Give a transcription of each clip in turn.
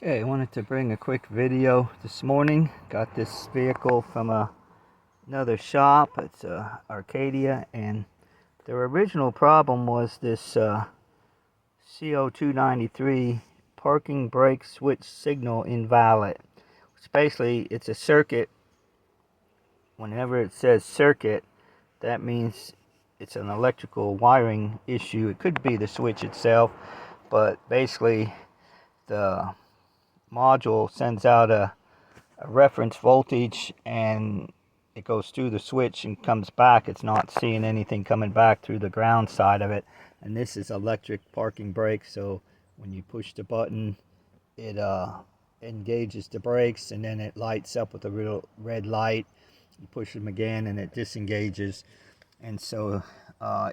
Okay, I wanted to bring a quick video this morning. Got this vehicle from another shop. It's Acadia, and their original problem was this CO293 parking brake switch signal invalid. Which basically, it's a circuit. Whenever it says circuit, that means it's an electrical wiring issue. It could be the switch itself, but basically the module sends out a reference voltage and it goes through the switch and comes back. It's not seeing anything coming back through the ground side of it. And this is electric parking brake, so when you push the button, it engages the brakes, and then it lights up with a real red light. You push them again and it disengages. And so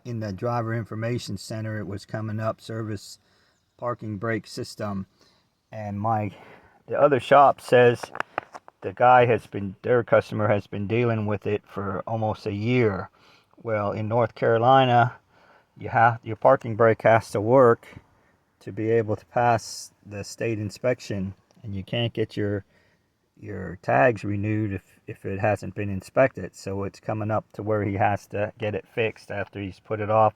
in the driver information center, it was coming up service parking brake system. And the other shop says their customer has been dealing with it for almost a year. Well, in North Carolina, your parking brake has to work to be able to pass the state inspection, and you can't get your tags renewed if it hasn't been inspected. So it's coming up to where he has to get it fixed after he's put it off.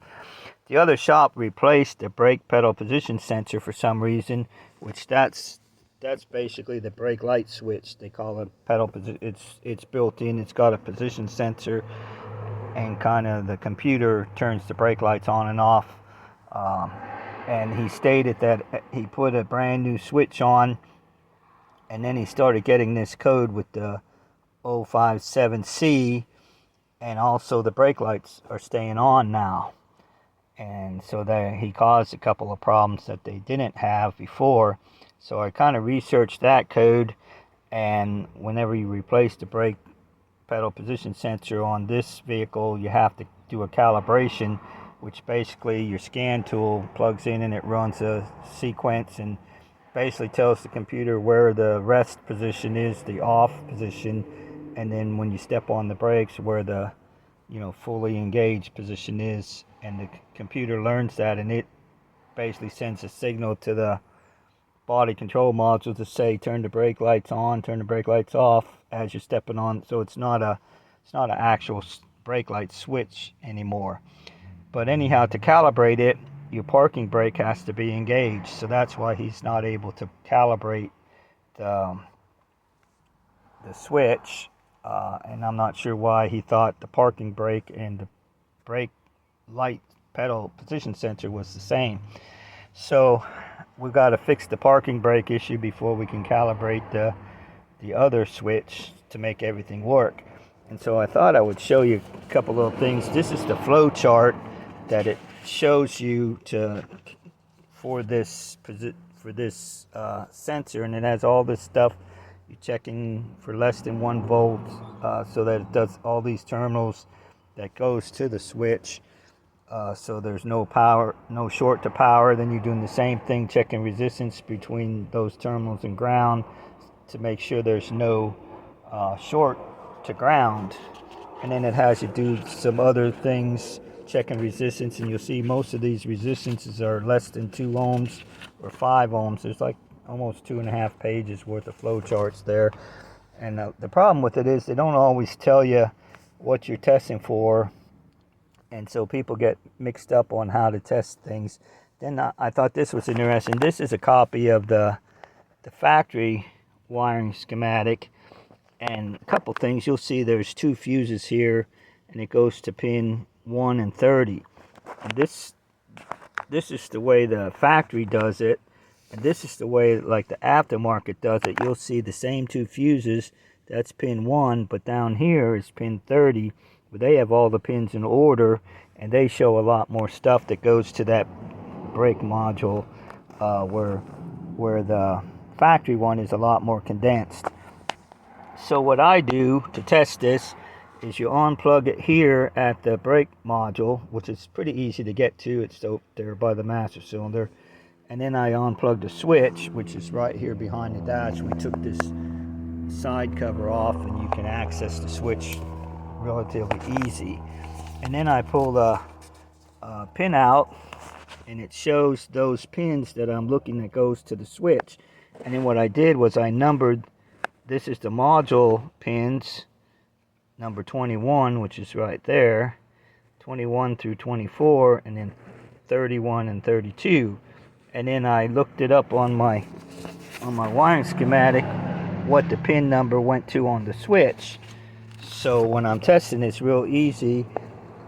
The other shop replaced the brake pedal position sensor for some reason, which that's basically the brake light switch. They call it pedal position. It's built in. It's got a position sensor, and kind of the computer turns the brake lights on and off. And he stated that he put a brand new switch on, and then he started getting this code with the 057C, and also the brake lights are staying on now. And so he caused a couple of problems that they didn't have before. So I kind of researched that code, and whenever you replace the brake pedal position sensor on this vehicle, you have to do a calibration, which basically your scan tool plugs in and it runs a sequence and basically tells the computer where the rest position is, the off position, and then when you step on the brakes, where the fully engaged position is. And the computer learns that, and it basically sends a signal to the body control module to say turn the brake lights on, turn the brake lights off as you're stepping on. So it's not an actual brake light switch anymore. But anyhow, to calibrate it, your parking brake has to be engaged. So that's why he's not able to calibrate the switch. And I'm not sure why he thought the parking brake and the brake light pedal position sensor was the same. So we've got to fix the parking brake issue before we can calibrate the other switch to make everything work. And so I thought I would show you a couple little things. This is the flow chart that it shows you for this sensor, and it has all this stuff. You're checking for less than 1 volt, so that it does all these terminals that goes to the switch. So there's no power, no short to power. Then you're doing the same thing, checking resistance between those terminals and ground to make sure there's no short to ground. And then it has you do some other things, checking resistance, and you'll see most of these resistances are less than 2 ohms or 5 ohms. There's like almost 2.5 pages worth of flow charts there. And the problem with it is they don't always tell you what you're testing for. And so people get mixed up on how to test things. Then I thought this was interesting. This is a copy of the factory wiring schematic. And a couple things. You'll see there's 2 fuses here, and it goes to pin 1 and 30. And this is the way the factory does it. And this is the way like the aftermarket does it. You'll see the same 2 fuses. That's pin 1, but down here is pin 30. But they have all the pins in order, and they show a lot more stuff that goes to that brake module, where the factory one is a lot more condensed. So what I do to test this is you unplug it here at the brake module, which is pretty easy to get to. It's up there by the master cylinder. And then I unplug the switch, which is right here behind the dash. We took this side cover off, and you can access the switch relatively easy. And then I pull the pin out, and it shows those pins that I'm looking that goes to the switch. And then what I did was I numbered, this is the module pins, number 21, which is right there, 21 through 24, and then 31 and 32. And then I looked it up on my wiring schematic what the pin number went to on the switch. So when I'm testing, it's real easy.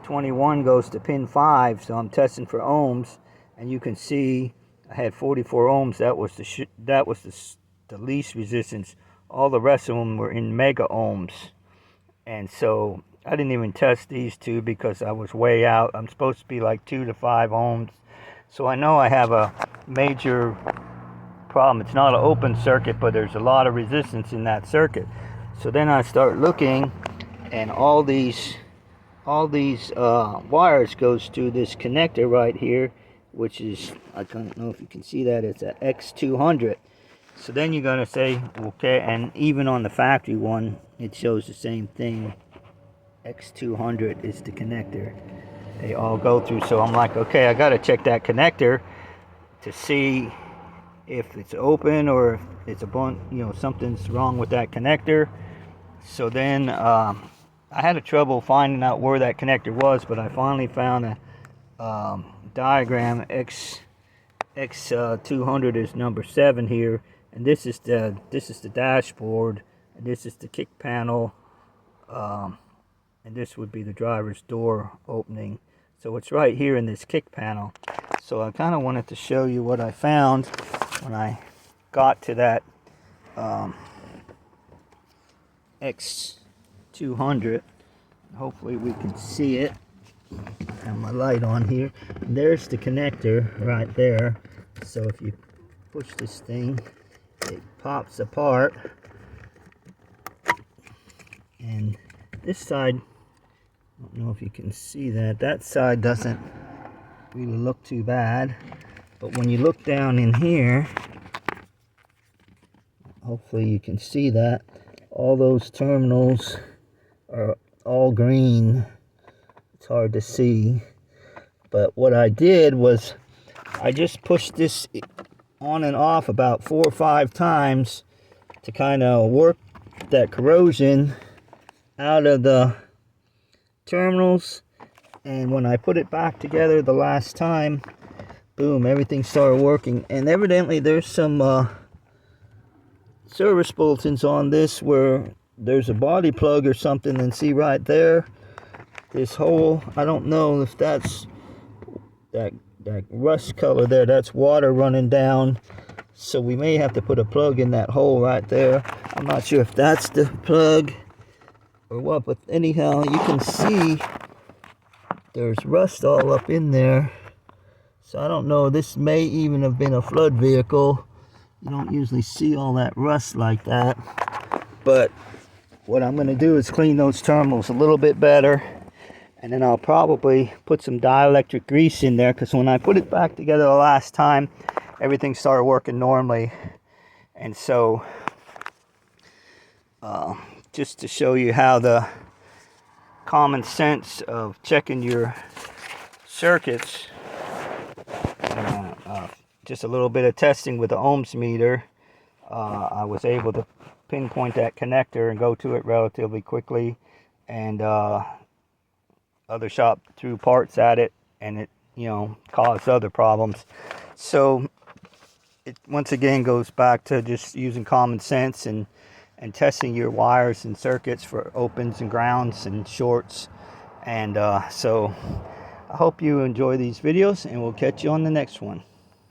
21 goes to pin 5, so I'm testing for ohms, and you can see I had 44 ohms. That was the least resistance. All the rest of them were in mega ohms, and so I didn't even test these two because I was way out. I'm supposed to be like 2 to 5 ohms, so I know I have a major problem. It's not an open circuit, but there's a lot of resistance in that circuit. So then I start looking, and all these wires goes to this connector right here, which is, I don't know if you can see that, it's a X200. So then you're gonna say, okay, and even on the factory one, it shows the same thing. X200 is the connector they all go through. So I'm like, okay, I gotta check that connector to see if it's open or if it's something's wrong with that connector. So then I had a trouble finding out where that connector was, but I finally found a diagram. X200 is number 7 here, and this is the dashboard, and this is the kick panel, and this would be the driver's door opening. So it's right here in this kick panel. So I kind of wanted to show you what I found when I got to that X200. Hopefully we can see it. I have my light on here. And there's the connector right there. So if you push this thing, it pops apart. And this side, I don't know if you can see that. That side doesn't really look too bad. But when you look down in here, hopefully you can see that. All those terminals are all green. It's hard to see. But what I did was I just pushed this on and off about 4 or 5 times to kind of work that corrosion out of the terminals. And when I put it back together the last time, boom, everything started working. And evidently there's some service bulletins on this where there's a body plug or something, and see right there, this hole, I don't know if that's that rust color there, that's water running down. So we may have to put a plug in that hole right there. I'm not sure if that's the plug or what, but anyhow, you can see there's rust all up in there. So I don't know, this may even have been a flood vehicle. You don't usually see all that rust like that. But what I'm going to do is clean those terminals a little bit better. And then I'll probably put some dielectric grease in there, because when I put it back together the last time, everything started working normally. And so, just to show you how the common sense of checking your circuits, just a little bit of testing with the ohms meter, I was able to pinpoint that connector and go to it relatively quickly. And other shop threw parts at it, and it caused other problems. So it once again goes back to just using common sense and testing your wires and circuits for opens and grounds and shorts. And so I hope you enjoy these videos, and we'll catch you on the next one.